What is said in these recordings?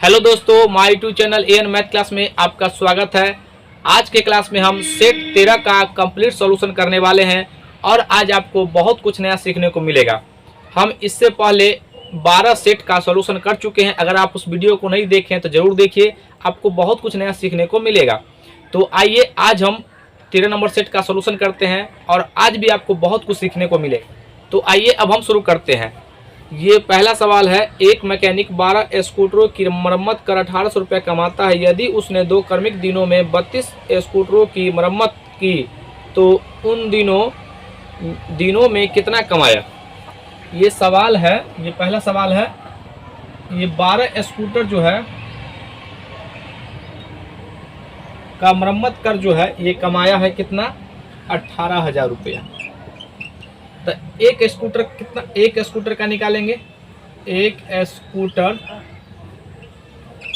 Hello दोस्तों, my YouTube channel AN math class में आपका स्वागत है। आज के क्लास में हम सेट 13 का कंप्लीट सॉल्यूशन करने वाले हैं और आज आपको बहुत कुछ नया सीखने को मिलेगा। हम इससे पहले 12 सेट का सॉल्यूशन कर चुके हैं। अगर आप उस वीडियो को नहीं देखें तो ज़रूर देखिए, आपको बहुत कुछ नया सीखने को मिलेगा। तो आइए आज हम 13 नंबर सेट का सॉल्यूशन करते हैं और आज भी आपको बहुत कुछ सीखने को मिलेगा। तो आइए अब हम शुरू करते हैं। ये पहला सवाल है, एक मैकेनिक 12 स्कूटरों की मरम्मत कर 1800 रुपये कमाता है। यदि उसने 2 क्रमिक दिनों में 32 स्कूटरों की मरम्मत की तो उन दिनों में कितना कमाया। ये सवाल है, ये पहला सवाल है। ये 12 स्कूटर जो है का मरम्मत कर जो है ये कमाया है कितना, 18,000 रुपया। तो एक स्कूटर कितना, एक स्कूटर का निकालेंगे, एक स्कूटर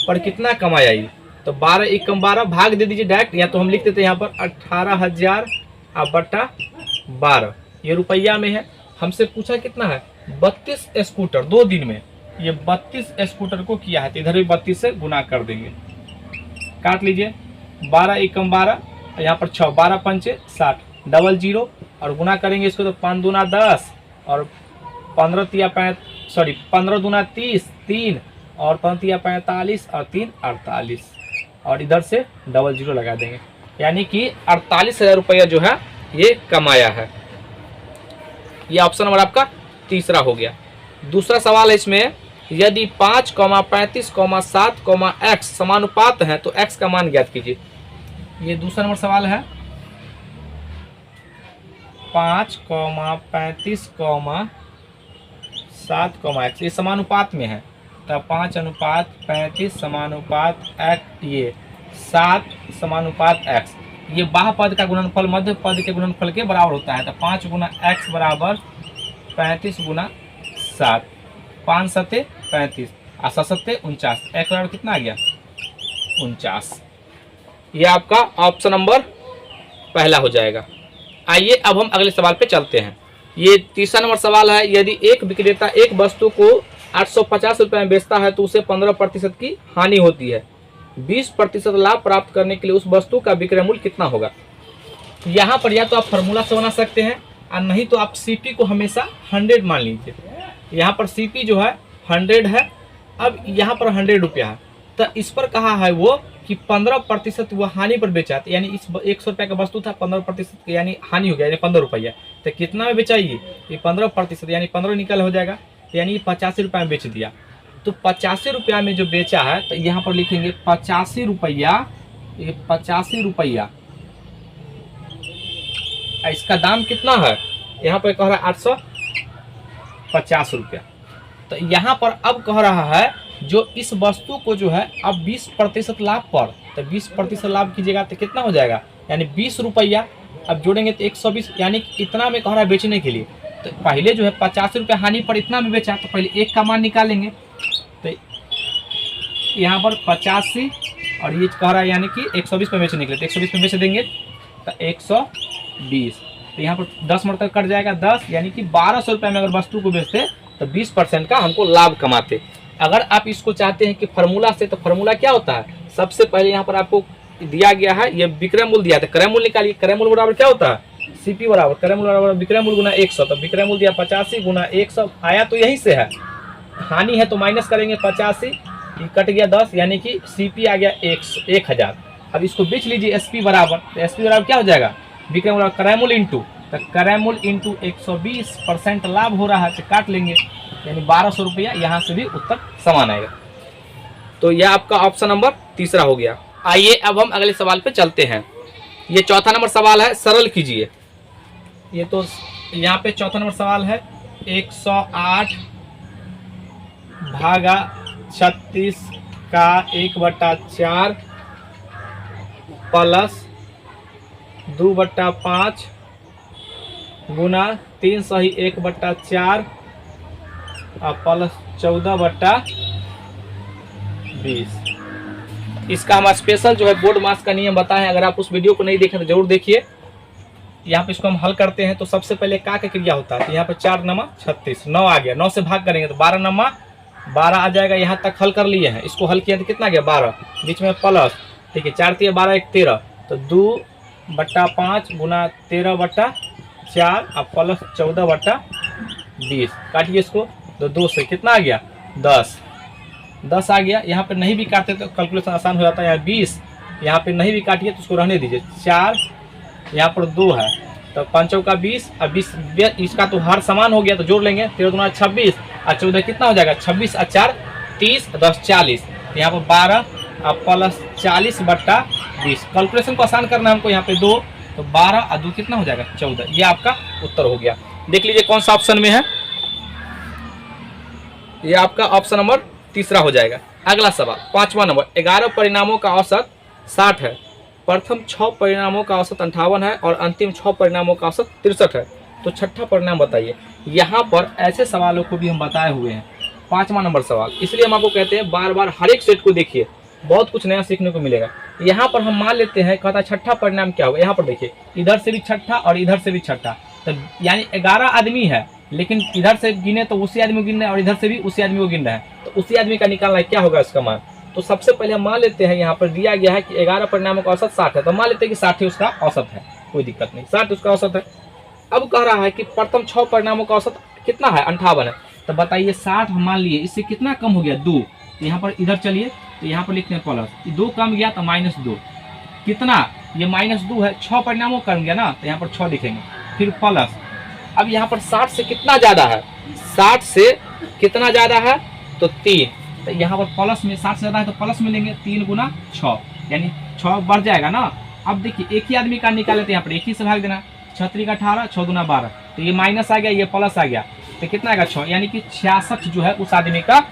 पर कितना कमाया ये। तो 12 एकम 12 भाग दे दीजिए डायरेक्ट, या तो हम लिख देते हैं यहाँ पर 18,000 बटा 12। ये रुपया में है। हमसे पूछा कितना है, 32 स्कूटर 2 दिन में। ये 32 स्कूटर को किया है तो इधर भी 32 से गुना कर देंगे। काट लीजिए, 12 एकम 12, यहाँ पर 6, 12 पंचे 60, डबल जीरो और गुना करेंगे इसको तो 5 दूना 10 और 15 दूना 30, 3 और 5 45 और 3 48 और इधर से डबल जीरो लगा देंगे, यानी कि 48,000 रुपया जो है ये कमाया है। ये ऑप्शन नंबर आपका तीसरा हो गया। दूसरा सवाल है इसमें, यदि 5, 35, 7, x समानुपात है तो x का मान ज्ञात कीजिए। ये दूसरा नंबर सवाल है। 5, 35, 7, x ये समानुपात में है। तो 5 अनुपात 35 समानुपात x, ये 7 समानुपात x। ये बाह्य पद का गुणनफल मध्य पद के गुणनफल के बराबर होता है। तो 5 गुना x बराबर 35 गुना 7, 5 सत्ते 35 और 7 सत्ते 49, x बराबर कितना आ गया, 49। ये आपका ऑप्शन नंबर पहला हो जाएगा। आइए अब हम अगले सवाल पे चलते हैं। ये तीसरा नंबर सवाल है, यदि एक विक्रेता एक वस्तु को 850 रुपये में बेचता है तो उसे 15% की हानि होती है। 20% लाभ प्राप्त करने के लिए उस वस्तु का विक्रय मूल्य कितना होगा। यहाँ पर या तो आप फार्मूला से बना सकते हैं और नहीं तो आप सीपी को हमेशा 100 मान लीजिए। यहाँ पर सीपी जो है 100 है, अब यहाँ पर 100 रुपया है। तो इस पर कहा है वो कि 15% वो हानि पर बेचा, यानी इस 100 रुपये का वस्तु था, 15% यानी हानि हो गया, यानी 15 रुपया। तो कितना में बेचा ये 15% यानी 15 निकल हो जाएगा, यानी 85 रुपये में बेच दिया। तो 85 रुपया में जो बेचा है तो यहाँ पर लिखेंगे 85 रुपया, ये 85 रुपया। इसका दाम कितना है, यहाँ पर कह रहा है 850 रुपया। तो यहाँ पर अब कह रहा है जो इस वस्तु को जो है अब 20% लाभ पर, तो 20% लाभ कीजिएगा तो कितना हो जाएगा, यानी 20 रुपया। अब जोड़ेंगे तो 120, यानी इतना में कह रहा है बेचने के लिए। तो पहले जो है 50 रुपये हानि पर इतना में बेचा, तो पहले एक का मान निकालेंगे। तो यहाँ पर 85 और ये कह रहा है यानी कि 120 पे बेचने के लिए, तो 120 पे बेच देंगे तो 120। तो यहाँ पर 10 मरतबा कट जाएगा 10, यानी कि 1200 रुपये में अगर वस्तु को बेचते तो 20% का हमको लाभ कमाते। अगर आप इसको चाहते हैं कि फार्मूला से, तो फार्मूला क्या होता है, सबसे पहले यहाँ पर आपको दिया गया है ये विक्रय मूल्य दिया था, क्रय मूल्य निकालिए। क्रय मूल्य बराबर क्या होता है, सीपी बराबर क्रय मूल्य बराबर विक्रय मूल्य गुना 100। तो विक्रय मूल्य दिया 85 गुना 100 आया, तो यहीं से है। हानि है तो माइनस करेंगे 85, कट गया 10, यानी कि सीपी आ गया 1000। अब इसको बेच लीजिए एसपी बराबर, तो एसपी बराबर क्या हो जाएगा, विक्रय मूल्य क्रय मूल्य इंटू, तो क्रय मूल्य इंटू 120% लाभ हो रहा है, तो काट लेंगे, यानी 1200 रुपया। यहाँ से भी उत्तर समान आएगा। तो यह आपका ऑप्शन नंबर तीसरा हो गया। आइए अब हम अगले सवाल पे चलते हैं। ये चौथा नंबर सवाल है, सरल कीजिए। ये तो यहाँ पे चौथा नंबर सवाल है, 108 भागा 36 का 1/4 प्लस 2/5 गुना 3 सही 1/4 प्लस 14/20। इसका हम स्पेशल जो है बोर्ड मास का नियम बताएं। अगर आप उस वीडियो को नहीं देखें तो जरूर देखिए। यहाँ पे इसको हम हल करते हैं तो सबसे पहले का क्रिया होता है। तो यहाँ पे 4 नमा 36, 9 आ गया, 9 से भाग करेंगे तो 12 नमा 12 आ जाएगा, यहाँ तक हल कर लिए हैं, इसको हल किया तो कितना गया 12, बीच में प्लस, ठीक है 4 3 12 1 13, तो 2/5 गुना 13/4 और प्लस 14/20, काटिए इसको, तो 2 से कितना आ गया 10 आ गया। यहाँ पे नहीं भी काटते तो कैलकुलेशन आसान हो जाता है, यहाँ 20, यहाँ पे नहीं भी काटिए तो उसको रहने दीजिए, 4 यहाँ पर 2 है, तो 5 का 20 और 20 इसका तो हर समान हो गया, तो जोड़ लेंगे, 13 दूना 26 और 14 कितना हो जाएगा 26 और 4 30 10 40, तो यहाँ पर 12 और प्लस 40/20, कैलकुलेशन को आसान करना है हमको, यहाँ पे 2, तो 12 और 2 कितना हो जाएगा 14, ये आपका उत्तर हो गया। देख लीजिए कौन सा ऑप्शन में है, ये आपका ऑप्शन नंबर तीसरा हो जाएगा। अगला सवाल 5वां नंबर, 11 परिणामों का औसत 60 है, प्रथम 6 परिणामों का औसत 58 है और अंतिम 6 परिणामों का औसत 63 है, तो छठा परिणाम बताइए। यहाँ पर ऐसे सवालों को भी हम बताए हुए हैं, 5वां नंबर सवाल, इसलिए हम आपको कहते हैं बार बार हर एक सेट को देखिए, बहुत कुछ नया सीखने को मिलेगा। यहाँ पर हम मान लेते हैं, कहता छठा परिणाम क्या होगा, यहाँ पर देखिए इधर से भी छठा और इधर से भी छठा, तो यानी 11 आदमी है, लेकिन इधर से गिने तो उसी आदमी को गिन रहे हैं और इधर से भी उसी आदमी को गिन रहे हैं, तो उसी आदमी का निकालना है, क्या होगा इसका मान। तो सबसे पहले हम मान लेते हैं, यहाँ पर दिया गया है कि 11 परिणामों का औसत 60 है, तो मान लेते हैं कि 60 ही उसका औसत है, कोई दिक्कत नहीं, 60 उसका औसत है। अब कह रहा है कि प्रथम 6 परिणामों का औसत कितना है 58 है, तो बताइए 60 हम मान लिए, इससे कितना कम हो गया 2, तो यहाँ पर इधर चलिए, तो यहाँ पर लिखते हैं प्लस, 2 कम गया तो -2, कितना ये -2 है, 6 परिणामों कम गया ना, तो यहाँ पर 6 लिखेंगे, फिर प्लस, अब यहाँ पर 60 से कितना ज़्यादा है, 60 से कितना ज़्यादा है तो 3, तो यहाँ पर प्लस में 60 से ज़्यादा है तो प्लस में लेंगे, 3 गुना 6 यानी 6 बढ़ जाएगा ना। अब देखिए एक ही आदमी का निकाले तो यहाँ पर एक ही से भाग देना, 6 3 18 6 दूना 12, तो ये माइनस आ गया, ये प्लस आ गया, तो कितना आएगा 6, यानी कि 66 जो है उस आदमी का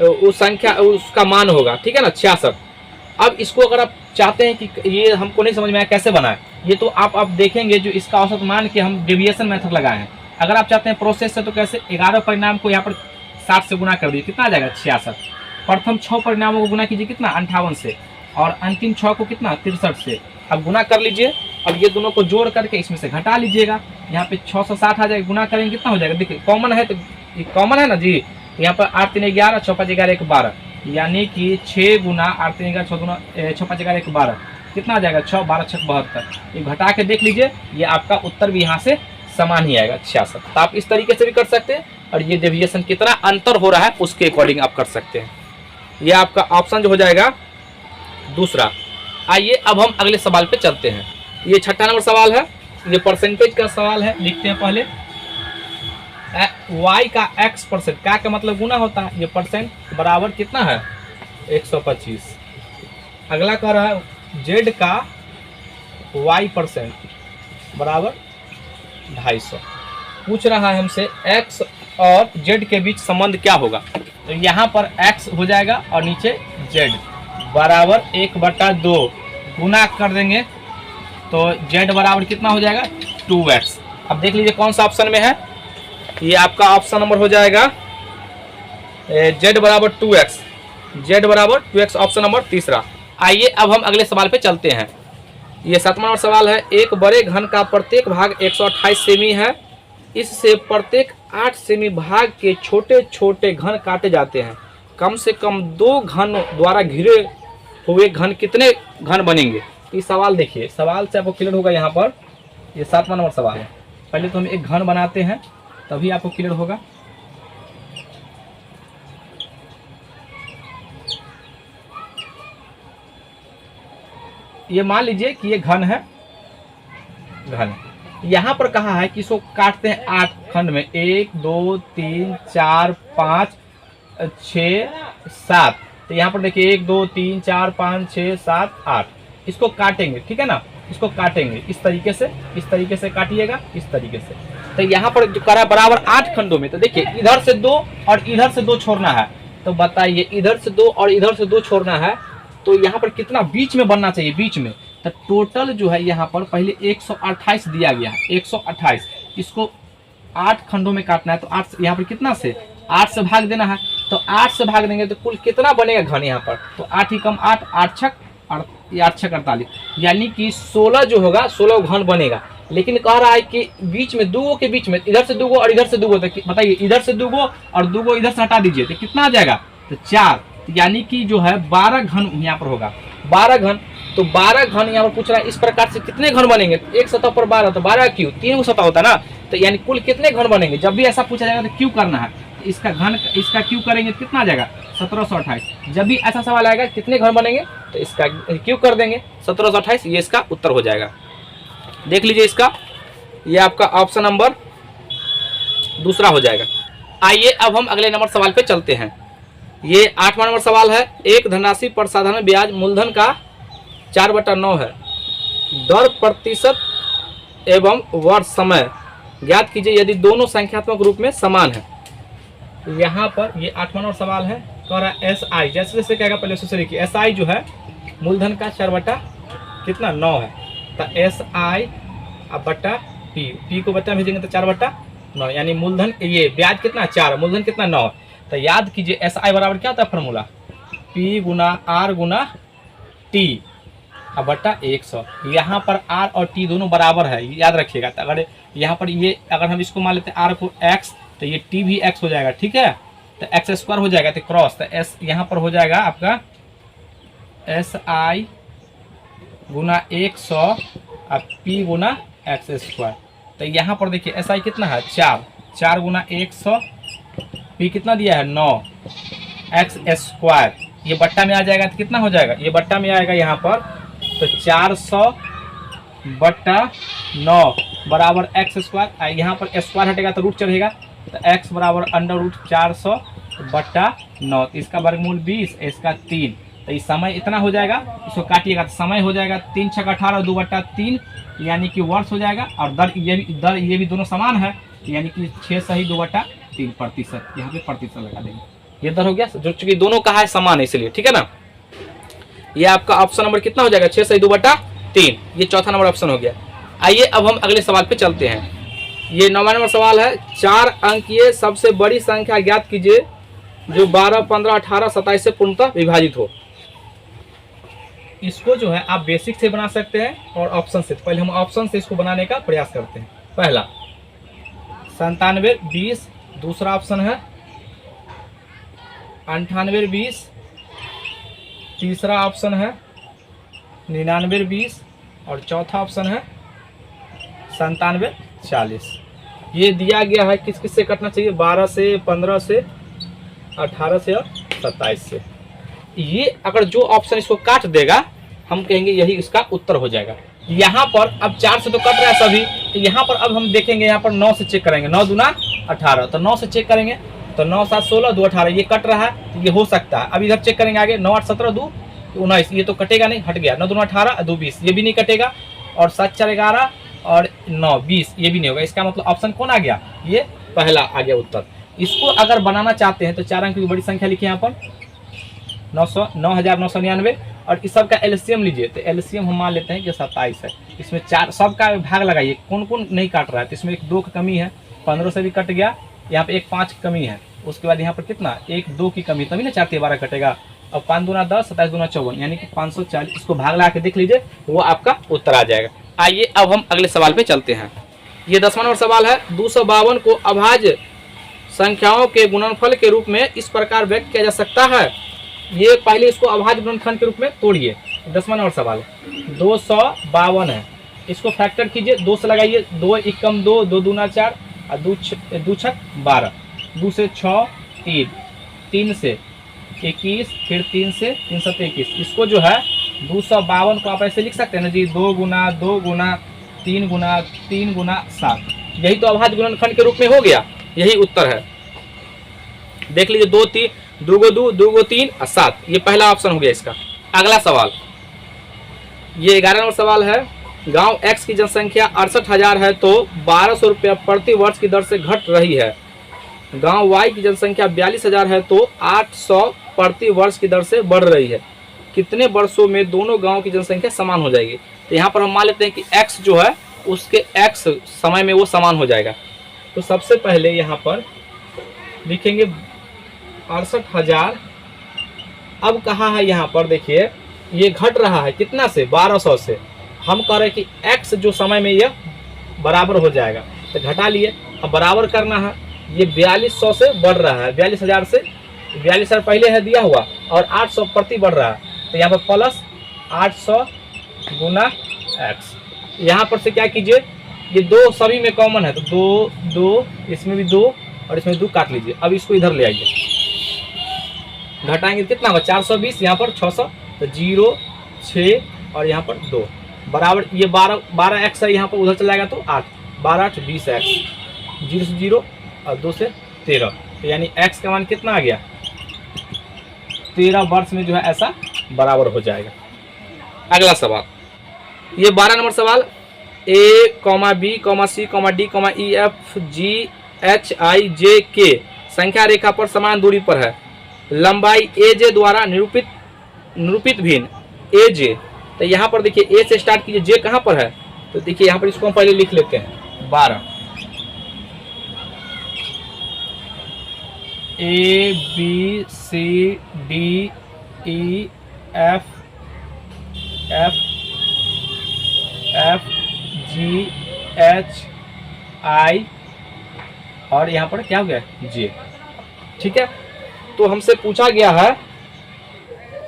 उस संख्या उसका मान होगा, ठीक है ना 66। अब इसको अगर आप चाहते हैं कि ये हमको नहीं समझ में आया कैसे बनाए, ये तो आप देखेंगे, जो इसका औसत मान के हम डेविएशन मेथड लगाए हैं। अगर आप चाहते हैं प्रोसेस से, तो कैसे 11 परिणाम को यहाँ पर 60 से गुना कर दीजिए, कितना आ जाएगा 66, प्रथम 6 परिणामों को गुना कीजिए कितना 58 से, और अंतिम 6 को कितना 63 से, अब गुना कर लीजिए। अब ये दोनों को जोड़ करके इसमें से घटा लीजिएगा, यहाँ पे 660 आ जाएगा, गुना करेंगे कितना हो जाएगा, देखिए कॉमन है, तो ये कॉमन है ना जी, यहाँ पर 8 3 11 6 5 11 1 12, यानी कि 6 गुना 8 3 11 6 दूना 6 5 11 1 12, कितना आ जाएगा 6 12 6 72, ये घटा के देख लीजिए, ये आपका उत्तर भी यहाँ से समान ही आएगा 66। तो आप इस तरीके से भी कर सकते हैं, और ये डेविएशन कितना अंतर हो रहा है उसके अकॉर्डिंग आप कर सकते हैं। ये आपका ऑप्शन जो हो जाएगा दूसरा। आइए अब हम अगले सवाल पे चलते हैं, ये छठा नंबर सवाल है, ये परसेंटेज का सवाल है, लिखते हैं पहले y का x%, का मतलब गुना होता है, ये परसेंट बराबर कितना है 125। अगला कह रहा है z का y% बराबर 250। पूछ रहा है हमसे x और z के बीच संबंध क्या होगा, तो यहाँ पर x हो जाएगा और नीचे z बराबर 1/2, गुना कर देंगे तो z बराबर कितना हो जाएगा 2x। अब देख लीजिए कौन सा ऑप्शन में है, ये आपका ऑप्शन नंबर हो जाएगा z बराबर 2x, z बराबर 2x, ऑप्शन नंबर तीसरा। आइए अब हम अगले सवाल पे चलते हैं, ये 7वां नंबर सवाल है, एक बड़े घन का प्रत्येक भाग 128 सेमी है, इससे प्रत्येक 8 सेमी भाग के छोटे छोटे घन काटे जाते हैं, कम से कम 2 घन द्वारा घिरे हुए घन कितने घन बनेंगे। ये सवाल देखिए, सवाल से आपको क्लियर होगा, यहाँ पर ये 7वां नंबर सवाल है। पहले तो हम एक घन बनाते हैं तभी आपको क्लियर होगा। ये मान लीजिए कि ये घन है, घन यहाँ पर कहा है कि इसको काटते हैं 8 खंड में, 1 2 3 4 5 6 7, तो यहाँ पर देखिए 1 2 3 4 5 6 7 8, इसको काटेंगे, ठीक है ना, इसको काटेंगे इस तरीके से काटिएगा, इस तरीके से। तो यहाँ पर जो करा बराबर 8 खंडों में, तो देखिए इधर से 2 और इधर से 2 छोड़ना है, तो बताइए इधर से 2 और इधर से 2 छोड़ना है, तो यहाँ पर कितना बीच में बनना चाहिए, बीच में। तो टोटल जो है यहाँ पर पहले 128 दिया गया है, 128, इसको 8 खंडों में काटना है, तो 8 यहाँ पर कितना से 8 से भाग देना है, तो 8 से भाग देंगे तो कुल कितना बनेगा घन यहाँ पर, तो 8 ही कम 8, 8 छक 48, यानी कि 16 जो होगा 16 घन बनेगा। लेकिन कह रहा है कि बीच में दूगो के बीच में इधर से दूगो और इधर से दूगो, तो बताइए इधर से दूगो और दूगो इधर से हटा दीजिए तो कितना आ जाएगा, तो 4, यानी कि जो है 12 घन यहाँ पर होगा, 12 घन। तो 12 घन यहाँ पर पूछ रहा है, इस प्रकार से कितने घन बनेंगे, एक सतह पर 12, तो 12 क्यों, 3 सतह होता है ना, तो यानी कुल कितने घन बनेंगे। जब भी ऐसा पूछा जाएगा तो क्यों करना है, तो इसका घन, इसका क्यों करेंगे कितना आ जाएगा 1728। जब भी ऐसा सवाल आएगा कितने घन बनेंगे तो इसका क्यों कर देंगे 1728, ये इसका उत्तर हो जाएगा। देख लीजिए इसका, ये आपका ऑप्शन नंबर दूसरा हो जाएगा। आइए अब हम अगले नंबर सवाल पे चलते हैं। ये 8वां नंबर सवाल है। एक धनराशि पर साधारण ब्याज मूलधन का 4/9 है, दर प्रतिशत एवं वर्ष समय ज्ञात कीजिए यदि दोनों संख्यात्मक रूप में समान है। तो यहाँ पर ये 8वां नंबर सवाल है, कह रहा है SI, जैसे जैसे कहेगा पहले उससे लिखिए। SI जो है मूलधन का 4/9 है, तो SI अब बटा P को बटा भेजेंगे तो 4/9, यानी मूलधन ये ब्याज कितना 4, मूलधन कितना 9। तो याद कीजिए SI बराबर क्या होता है फॉर्मूला, P गुना R गुना T अब बटा 100। यहाँ पर R और T दोनों बराबर है, याद रखिएगा। तो अगर यहाँ पर ये अगर हम इसको मान लेते हैं R को X, तो ये T भी X हो जाएगा, ठीक है। तो x² हो जाएगा, तो क्रॉस, तो S यहाँ पर हो जाएगा आपका SI गुना 100 और P गुना x²। तो यहाँ पर देखिए SI कितना है 4 गुना 100, P कितना दिया है 9, x², ये बट्टा में आ जाएगा तो कितना हो जाएगा, ये बट्टा में आएगा यहाँ पर, तो 400/9 बराबर x²। यहाँ पर स्क्वायर हटेगा तो रूट चढ़ेगा, तो x बराबर √400/9, इसका वर्गमूल 20, इसका 3। तो इस समय इतना हो जाएगा, इसको काटिएगा तो समय हो जाएगा 3 × 18 2/3, यानी कि वर्ष हो जाएगा। और दर ये भी दोनों समान है, यानी कि 6 सही 2/3 प्रतिशत, यहाँ पे प्रतिशत लगा देंगे। ये दर हो गया, जो चूंकि दोनों का है समान है इसलिए, ठीक है ना। ये आपका ऑप्शन नंबर कितना हो जाएगा 6 सही 2/3, ये चौथा नंबर ऑप्शन हो गया। आइए अब हम अगले सवाल पे चलते हैं। ये 9वां नंबर सवाल है। 4 अंकीय सबसे बड़ी संख्या ज्ञात कीजिए जो 12, 15, 18, 27 से पूर्णतः विभाजित हो। इसको जो है आप बेसिक से बना सकते हैं और ऑप्शन से। तो पहले हम ऑप्शन से इसको बनाने का प्रयास करते हैं। पहला 97, 20, दूसरा ऑप्शन है 98, 20, तीसरा ऑप्शन है 99, 20 और चौथा ऑप्शन है 97, 40। ये दिया गया है किस किस से कटना चाहिए, 12 से, 15 से, 18 से और 27 से। ये अगर जो ऑप्शन इसको काट देगा हम कहेंगे यही इसका उत्तर हो जाएगा। यहाँ पर अब 4 से तो कट रहा है सभी, तो यहाँ पर अब हम देखेंगे, यहाँ पर 9 से चेक करेंगे, 9 दूना 18, तो 9 से चेक करेंगे तो 9 7 16 2 18, ये कट रहा है तो ये हो सकता है। अब इधर चेक करेंगे आगे, 9 8 17 2 19, ये तो कटेगा नहीं, हट गया। 9 दूना 18 2 20, ये भी नहीं कटेगा। और 7 4 11 और 9 20, ये भी नहीं होगा। इसका मतलब ऑप्शन कौन आ गया, ये पहला आ गया उत्तर। इसको अगर बनाना चाहते हैं तो 4 अंक की बड़ी संख्या लिखिए यहाँ पर 9999, और इस सब का एलसीएम लीजिए। तो एलसीएम हम मान लेते हैं कि 27 है। इसमें 4 सब का भाग लगाइए, कौन कौन नहीं काट रहा है। तो इसमें 1 2 की कमी है, 15 से भी कट गया, यहाँ पे 1 5 की कमी है, उसके बाद यहाँ पर कितना 1 2 की कमी, तभी ना 4 से 12 कटेगा। और 5 दूना 10, 27 दूना 54, यानी कि 540। इसको भाग लगा के देख लीजिए, वो आपका उत्तर आ जाएगा। आइए अब हम अगले सवाल पे चलते हैं। ये 10वां नंबर सवाल है। 252 को अभाज्य संख्याओं के गुणनफल के रूप में इस प्रकार व्यक्त किया जा सकता है। ये पहले इसको अभाज्य गुणनफल के रूप में तोड़िए। 10वां नंबर सवाल है। 252 है, इसको फैक्टर कीजिए, 2 से लगाइए, 2 एकम 2, 2 दूना 4 और 2 छक 12, 2 से 6 3, 3 से 21, फिर 3 से 3 7 21। इसको जो है 252 को आप ऐसे लिख सकते हैं ना जी, 2 गुना 2 गुना 3 गुना 3 गुना 7। यही तो अभाज्य गुणनखंड के रूप में हो गया, यही उत्तर है। देख लीजिए, 2 3 2 गो 2 2 गो 3 और 7, ये पहला ऑप्शन हो गया इसका। अगला सवाल, ये 11 नंबर सवाल है। गांव X की जनसंख्या 68,000 है तो 1200 रुपया प्रति वर्ष की दर से घट रही है। गांव Y की जनसंख्या 42,000 है तो 800 प्रति वर्ष की दर से बढ़ रही है। कितने वर्षों में दोनों गांव की जनसंख्या समान हो जाएगी। तो यहाँ पर हम मान लेते हैं कि X जो है उसके X समय में वो समान हो जाएगा। तो सबसे पहले यहाँ पर लिखेंगे 68,000। अब कहा है यहाँ पर देखिए, ये घट रहा है कितना से, 1200 से। हम कह रहे हैं कि X जो समय में यह बराबर हो जाएगा। तो घटा लिए, अब बराबर करना है। ये 4200 से बढ़ रहा है, 42,000 से 42,000 पहले है दिया हुआ और 800 प्रति बढ़ रहा है। तो यहाँ पर प्लस 800 गुना एक्स। यहाँ पर से क्या कीजिए, ये दो सभी में कॉमन है तो दो दो, इसमें भी दो और इसमें दो काट लीजिए। अब इसको इधर ले आइए, घटाएंगे कितना होगा 420, यहाँ पर 600, तो 0 6 और यहाँ पर 2 बराबर। ये 12 एक्स है, यहाँ पर उधर चला जाएगा तो 8, 12 8 20 एक्स, 0 से 0 और 2 से 13, तो यानी एक्स का मान कितना आ गया 13 वर्ष में जो है ऐसा बराबर हो जाएगा। अगला सवाल, ये 12 नंबर सवाल, A comma B comma C comma D comma E F G H I J K संख्या रेखा पर समान दूरी पर है, लंबाई ए जे द्वारा निरूपित भिन्न ए जे। तो यहाँ पर देखिए ए से स्टार्ट कीजिए, जे कहाँ पर है, तो देखिए यहाँ पर इसको हम पहले लिख लेते हैं 12, A B C D E F F G H I और यहाँ पर क्या हो गया जे। ठीक है, तो हमसे पूछा गया है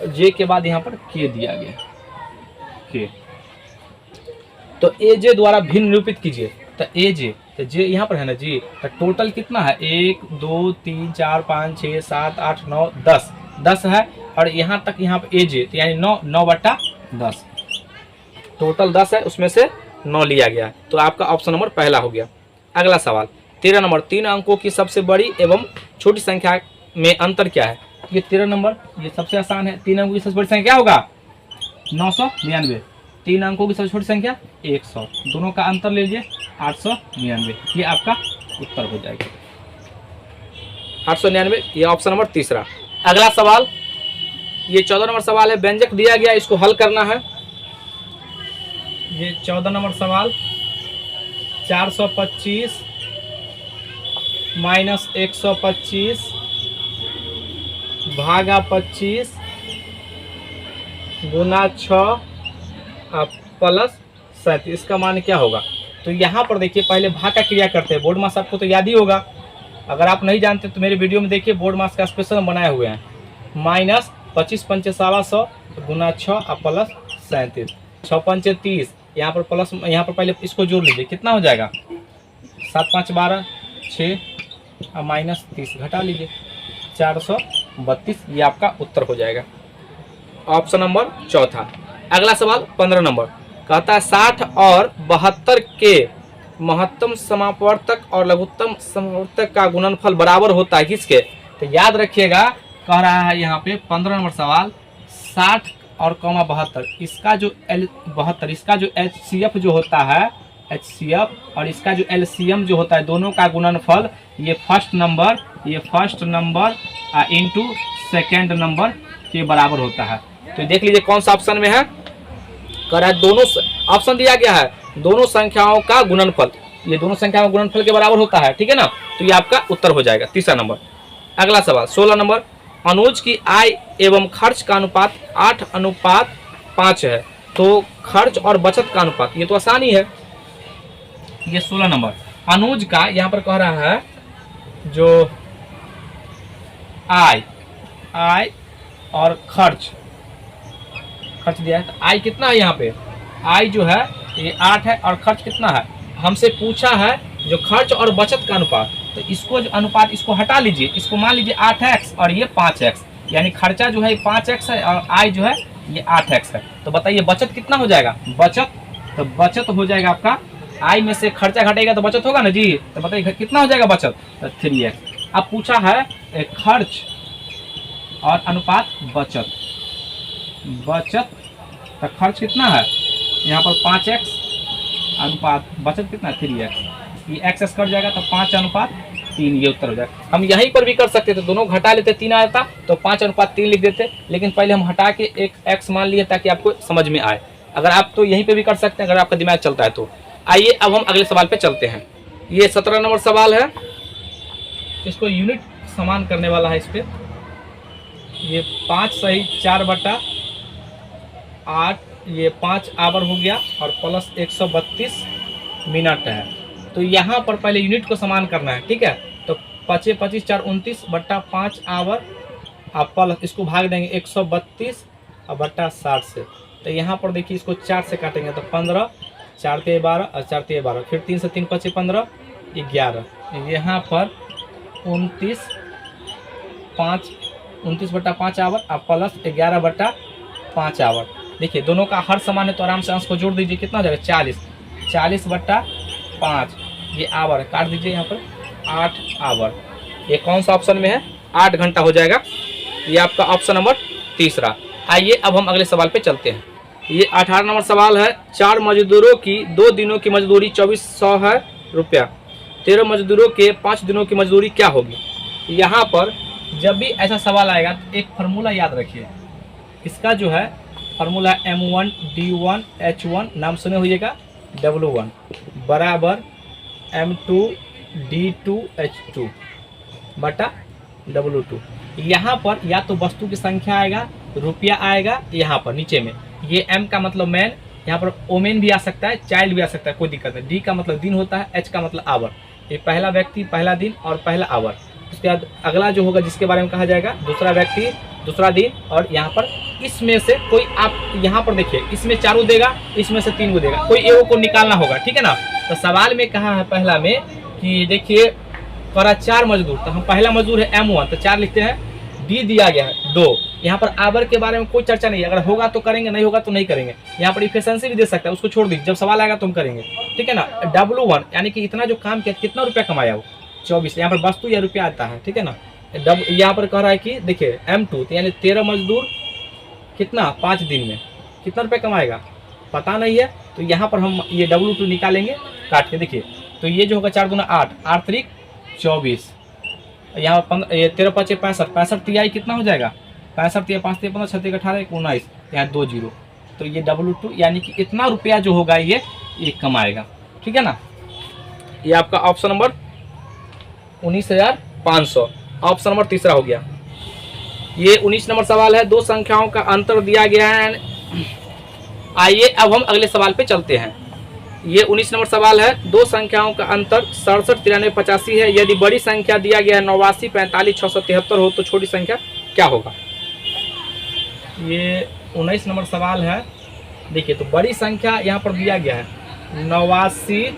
जे के बाद यहाँ पर के दिया गया के, तो ए जे द्वारा भिन्न निरूपित कीजिए। तो ए जे, तो जे यहाँ पर है ना जी, तो टोटल कितना है 1 2 3 4 5 6 7 8 9 10 है और यहाँ तक यहाँ पर ए जे, तो यानी 9 बटा 10, टोटल 10 है उसमें से 9 लिया गया, तो आपका ऑप्शन नंबर पहला हो गया। अगला सवाल 13 नंबर, 3 अंकों की सबसे बड़ी एवं छोटी संख्या में अंतर क्या है। ये 13 नंबर, ये सबसे आसान है। 3 अंकों की सबसे बड़ी संख्या क्या होगा 999, 3 अंकों की सबसे छोटी संख्या 100, दोनों का अंतर ले लीजिए 899, ये आपका उत्तर हो जाएगा 899, ये ऑप्शन नंबर तीसरा। अगला सवाल, ये 14 नंबर सवाल है, व्यंजक दिया गया इसको हल करना है। ये 14 नंबर सवाल, 425 माइनस 125 भागा 25 गुना 6 प्लस 37, इसका मान क्या होगा। तो यहाँ पर देखिए पहले भाग का क्रिया करते हैं, बोर्ड मास आपको तो याद ही होगा, अगर आप नहीं जानते तो मेरे वीडियो में देखिए, बोर्ड मास का स्पेशल बनाए हुए हैं। माइनस 25 पंचे 125 गुना 6 प्लस 37, 6 पंचे 30, यहाँ पर प्लस, यहाँ पर पहले इसको जोड़ लीजिए, कितना हो जाएगा 7 5 12 6 और माइनस 30 घटा लीजिए 432, ये आपका उत्तर हो जाएगा ऑप्शन नंबर चौथा। अगला सवाल 15 नंबर कहता है 60 और 72 के महत्तम समापवर्तक और लघुत्तम समापवर्तक का गुणनफल बराबर होता है किसके। तो याद रखिएगा, कह रहा है यहाँ पे 15 नंबर सवाल 60 और 72, इसका जो 72, इसका जो HCF जो होता है HCF और इसका जो LCM जो होता है, दोनों का गुणनफल ये first number into second number के बराबर होता है। तो देख लीजिए कौन सा ऑप्शन में है, कह रहा है दोनों ऑप्शन दिया गया है, दोनों संख्याओं का गुणनफल, ये दोनों संख्याओं का गुणनफल के बराबर होता है, ठीक है ना, तो ये आपका उत्तर हो जाएगा तीसरा नंबर। अगला सवाल 16 नंबर, अनुज की आय एवं खर्च का अनुपात 8:5 है, तो खर्च और बचत का अनुपात, ये तो आसान ही है। ये 16 नंबर अनुज का यहाँ पर कह रहा है जो आय और खर्च दिया है, तो आय कितना है, यहाँ पे आय जो है ये 8 है और खर्च कितना है, हमसे पूछा है जो खर्च और बचत का अनुपात, तो इसको जो अनुपात इसको हटा लीजिए, इसको मान लीजिए 8x और ये 5x, यानी खर्चा जो है 5x है और आय जो है ये 8x है। तो बताइए बचत कितना हो जाएगा, तो बचत हो जाएगा आपका, आय में से खर्चा घटेगा तो बचत होगा ना जी, तो बताइए कितना हो जाएगा बचत, तो 3x। अब पूछा है खर्च और अनुपात बचत, तो खर्च कितना है यहाँ पर 5x, अनुपात बचत कितना 3x, ये x कट जाएगा तो 5:3, ये उत्तर हो जाएगा। हम यहीं पर भी कर सकते थे, दोनों घटा लेते 3 आता तो 5:3 लिख देते, लेकिन पहले हम हटा के एक x मान लिए ताकि आपको समझ में आए। अगर आप तो यहीं पे भी कर सकते हैं अगर आपका दिमाग चलता है तो। आइए अब हम अगले सवाल पे चलते हैं। ये 17 नंबर सवाल है, इसको यूनिट समान करने वाला है। इस पे ये 5 सही 4/8, ये 5 आवर हो गया और प्लस 132 मिनट है। तो यहाँ पर पहले यूनिट को समान करना है, ठीक है। तो 25 25 4 29 बट्टा 5 आवर आप प्लस इसको भाग देंगे 132 और बट्टा 60 से। तो यहाँ पर देखिए इसको 4 से काटेंगे तो 15, 4 ते 12 और 4 ते 12, फिर 3 से 3 5 15 11। यहाँ पर 29 बट्टा 5 आवर और प्लस 11 बट्टा 5 आवर। देखिए दोनों का हर समान है तो आराम से अंश को जोड़ दीजिए, कितना हो जाएगा 40 बट्टा 5, ये आवर काट दीजिए यहाँ पर 8 आवर। ये कौन सा ऑप्शन में है, 8 घंटा हो जाएगा। ये आपका ऑप्शन नंबर तीसरा। आइए अब हम अगले सवाल पे चलते हैं। ये 18 नंबर सवाल है। 4 मजदूरों की 2 दिनों की मजदूरी 2400 है रुपया। 13 मजदूरों के 5 दिनों की मजदूरी क्या होगी। यहाँ पर जब भी ऐसा सवाल आएगा तो एक फार्मूला याद रखिए। इसका जो है फार्मूला M1 D1 H1 नाम सुने होइएगा, W1 बराबर M2 D2 H2 बटा W2। यहाँ पर या तो वस्तु की संख्या आएगा, रुपया आएगा, यहाँ पर नीचे में ये M का मतलब मैन, यहाँ पर ओमेन भी आ सकता है, चाइल्ड भी आ सकता है, कोई दिक्कत नहीं। D का मतलब दिन होता है, H का मतलब आवर। ये पहला व्यक्ति, पहला दिन और पहला आवर। उसके बाद अगला जो होगा जिसके बारे में कहा जाएगा दूसरा व्यक्ति, दूसरा दिन, और यहाँ पर इसमें से कोई आप यहाँ पर देखिए इसमें 4 देगा, इसमें से 3 देगा, कोई एक को निकालना होगा, ठीक है ना। तो सवाल में कहा है पहला में कि देखिए करा 4 मजदूर, तो हम पहला मजदूर है M1 तो 4 लिखते हैं, D दिया गया है 2। यहाँ पर आवर के बारे में कोई चर्चा नहीं है, अगर होगा तो करेंगे, नहीं होगा तो नहीं करेंगे। यहाँ पर इफिशिएंसी भी दे सकता है, उसको छोड़ दीजिए, जब सवाल आएगा तो हम करेंगे, ठीक है ना। W1 यानी कि इतना जो काम किया कितना रुपया कमाया वो 24, यहाँ पर वस्तु या रुपया आता है, ठीक है ना। यहाँ पर कह रहा है कि देखिए M2 तो यानी 13 मजदूर कितना 5 दिन में कितना रुपया कमाएगा पता नहीं है, तो यहाँ पर हम ये W2 निकालेंगे काट के। देखिए तो ये जो होगा 4 दूना 8, 8 त्रिक 24, यहाँ 13 5 65, 65 तिहाई कितना हो जाएगा 65 तिहाई 5 15 6 18 19, यहाँ 2 जीरो। तो ये W2 यानी कि इतना रुपया जो होगा ये कमाएगा, ठीक है ना। ये आपका ऑप्शन नंबर 19,500 ऑप्शन नंबर तीसरा हो गया। ये 19 नंबर सवाल है। 2 संख्याओं का अंतर दिया गया है। आइए अब हम अगले सवाल पे चलते हैं। ये 19 नंबर सवाल है। 2 संख्याओं का अंतर 67 93 85 है। यदि बड़ी संख्या दिया गया है 89 45 673 हो तो छोटी संख्या क्या होगा। ये 19 नंबर सवाल है। देखिए तो बड़ी संख्या यहाँ पर दिया गया है 89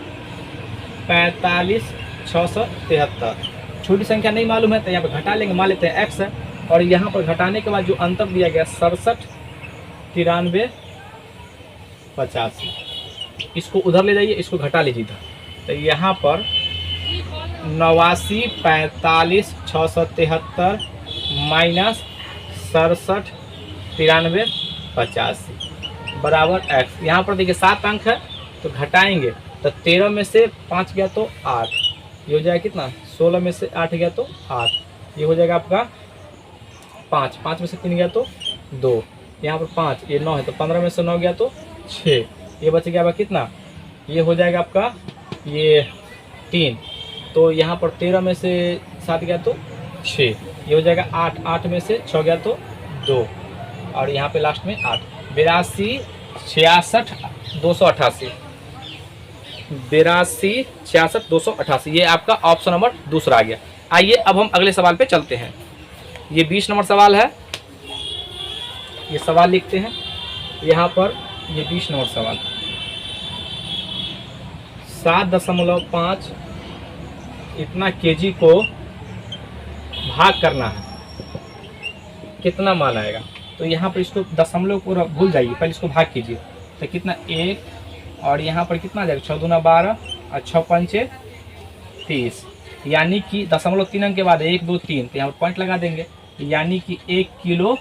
45 673। छोटी संख्या नहीं मालूम है तो यहाँ पर घटा लेंगे, मान लेते हैं x है, और यहाँ पर घटाने के बाद जो अंतर दिया गया 67 93 85, इसको उधर ले जाइए, इसको घटा लीजिए इधर। तो यहाँ पर 89 45 673 माइनस 67 93 85 बराबर x। यहाँ पर देखिए 7 अंक है तो घटाएंगे तो 13 में से 5 गया तो 8, ये हो जाएगा कितना 16 में से 8 गया तो 8, ये हो जाएगा आपका 5, 5 में से 3 गया तो 2, यहाँ पर 5, ये 9 है तो 15 में से 9 गया तो 6, ये बच गया कितना, ये हो जाएगा आपका ये 3, तो यहाँ पर 13 में से 7 गया तो 6, ये हो जाएगा 8, 8 में से 6 गया तो 2, और यहाँ पे लास्ट में 8। 82 66 288, 82 66 288, ये आपका ऑप्शन नंबर दूसरा आ गया। आइए अब हम अगले सवाल पे चलते हैं। ये 20 नंबर सवाल है। ये सवाल लिखते हैं यहाँ पर। ये 20 नंबर सवाल 7.5 इतना केजी को भाग करना है, कितना मान आएगा। तो यहाँ पर इसको दशमलव को भूल जाइए, पहले इसको भाग कीजिए तो कितना 1, और यहाँ पर कितना आ जाएगा 6 दूना 12 और 6 पंचे 30, यानी कि 0.3 अंक के बाद 1 2 3, तो यहाँ पर पॉइंट लगा देंगे, यानी कि 1 किलो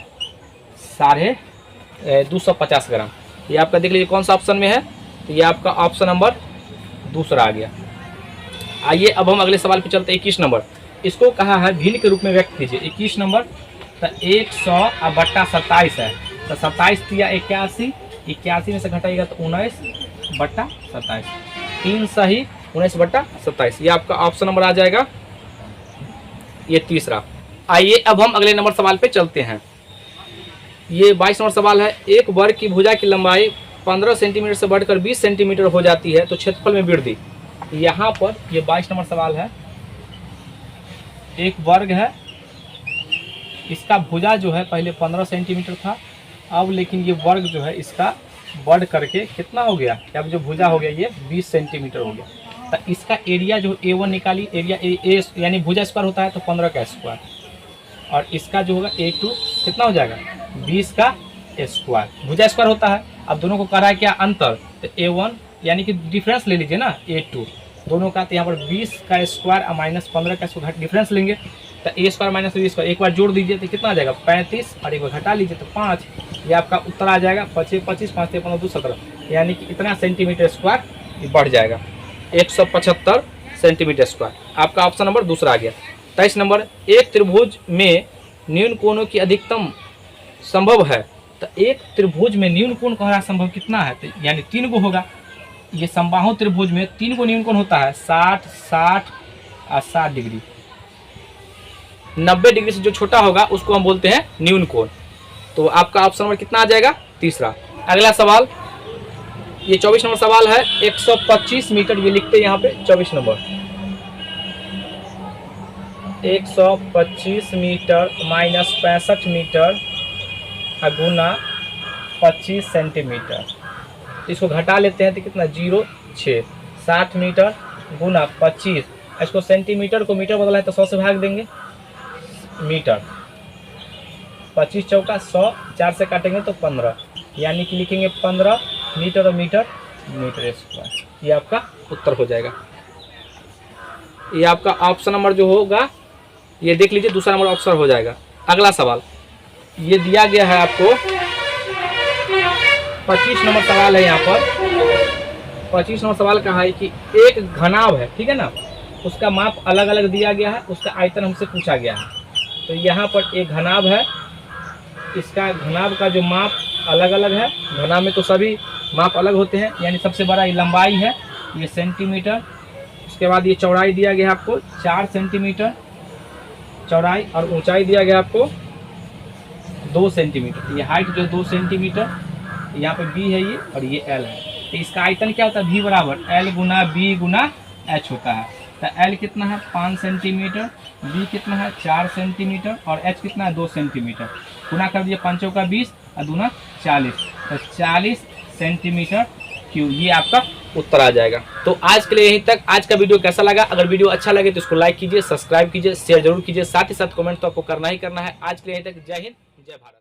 250 ग्राम। ये आपका देख लीजिए कौन सा ऑप्शन में है, तो ये आपका ऑप्शन नंबर दूसरा आ गया। आइए अब हम अगले सवाल पे चलते हैं। 21 नंबर, इसको कहा है भिन्न के रूप में व्यक्त कीजिए। 21 नंबर तो 100 बट्टा 27 है, तो 27 दिया 81, 81 में से घटाइएगा तो 19 बट्टा 27, 3 सही 19 बट्टा 27, ये आपका ऑप्शन नंबर आ जाएगा, ये तीसरा। आइए अब हम अगले नंबर सवाल पे चलते हैं। ये 22 नंबर सवाल है। एक वर्ग की भुजा की लंबाई 15 सेंटीमीटर से बढ़कर 20 सेंटीमीटर हो जाती है तो क्षेत्रफल में वृद्धि। यहाँ पर ये 22 नंबर सवाल है। एक वर्ग है, इसका भुजा जो है पहले 15 सेंटीमीटर था, अब लेकिन ये वर्ग जो है इसका बढ़ करके कितना हो गया, अब जो भुजा हो गया ये 20 सेंटीमीटर हो गया। तो इसका एरिया जो A1 निकाली, एरिया ए यानी भुजा स्क्वायर होता है तो 15 का स्क्वायर, और इसका जो होगा A2 कितना हो जाएगा 20 का स्क्वायर, भुजा स्क्वायर होता है। अब दोनों को कह रहा है क्या अंतर, तो A1 यानी कि डिफरेंस ले लीजिए ना A2 दोनों का, तो यहाँ पर 20 का स्क्वायर और माइनस 15 का स्क्वायर घट डिफरेंस लेंगे, तो A square minus B square एक बार जोड़ दीजिए तो कितना आ जाएगा 35, और एक बार घटा लीजिए तो 5। ये आपका उत्तर आ जाएगा 25, 25, 5, 15, 2, 17, यानी कि इतना सेंटीमीटर स्क्वायर बढ़ जाएगा 175 सेंटीमीटर स्क्वायर। आपका ऑप्शन नंबर दूसरा आ गया। 23 नंबर, एक त्रिभुज में न्यून कोणों की अधिकतम संभव है, तो एक त्रिभुज में न्यून कोण का संभव कितना है, तो यानी 3 गो होगा। ये समबाहु त्रिभुज में 3 गो न्यून कोण होता है 60, 60 और 60 डिग्री। 90 डिग्री से जो छोटा होगा उसको हम बोलते हैं न्यून कोण। तो आपका ऑप्शन नंबर कितना आ जाएगा तीसरा। अगला सवाल, ये 24 नंबर सवाल है। 125 मीटर, ये लिखते हैं यहाँ पे 24 नंबर, 125 मीटर माइनस 65 मीटर गुना 25 सेंटीमीटर। इसको घटा लेते हैं तो कितना 0.6, 60 मीटर गुना 25, इसको सेंटीमीटर को मीटर बदला है तो 100 से भाग देंगे मीटर, 25 चौका 100, 4 से काटेंगे तो 15, यानी कि लिखेंगे 15 मीटर और मीटर मीटर स्क्वायर। ये आपका उत्तर हो जाएगा। ये आपका ऑप्शन नंबर जो होगा ये देख लीजिए, दूसरा नंबर ऑप्शन हो जाएगा। अगला सवाल, ये दिया गया है आपको 25 नंबर सवाल है। यहाँ पर 25 नंबर सवाल कहा है कि एक घनाभ है, ठीक है ना, उसका माप अलग अलग दिया गया है, उसका आयतन हमसे पूछा गया है। तो यहाँ पर एक घनाभ है, इसका घनाभ का जो माप अलग अलग है, घनाभ में तो सभी माप अलग होते हैं, यानी सबसे बड़ा ये लंबाई है, ये सेंटीमीटर, उसके बाद ये चौड़ाई दिया गया है आपको 4 सेंटीमीटर चौड़ाई, और ऊंचाई दिया गया आपको 2 सेंटीमीटर। ये हाइट जो 2 सेंटीमीटर, यहाँ पे B है ये और ये L है। तो इसका आयतन क्या होता है, V बराबर L गुना B गुना H होता है। तो L कितना है 5 सेंटीमीटर, B कितना है 4 सेंटीमीटर और H कितना है 2 सेंटीमीटर। गुना कर दिए 5 का 20 और दूना 40, तो 40 सेंटीमीटर क्यूब। ये आपका उत्तर आ जाएगा। तो आज के लिए यहीं तक। आज का वीडियो कैसा लगा, अगर वीडियो अच्छा लगे तो इसको लाइक कीजिए, सब्सक्राइब कीजिए, शेयर जरूर कीजिए, साथ ही साथ कमेंट तो आपको करना ही करना है। आज के लिए यहीं तक। जय हिंद, जय भारत।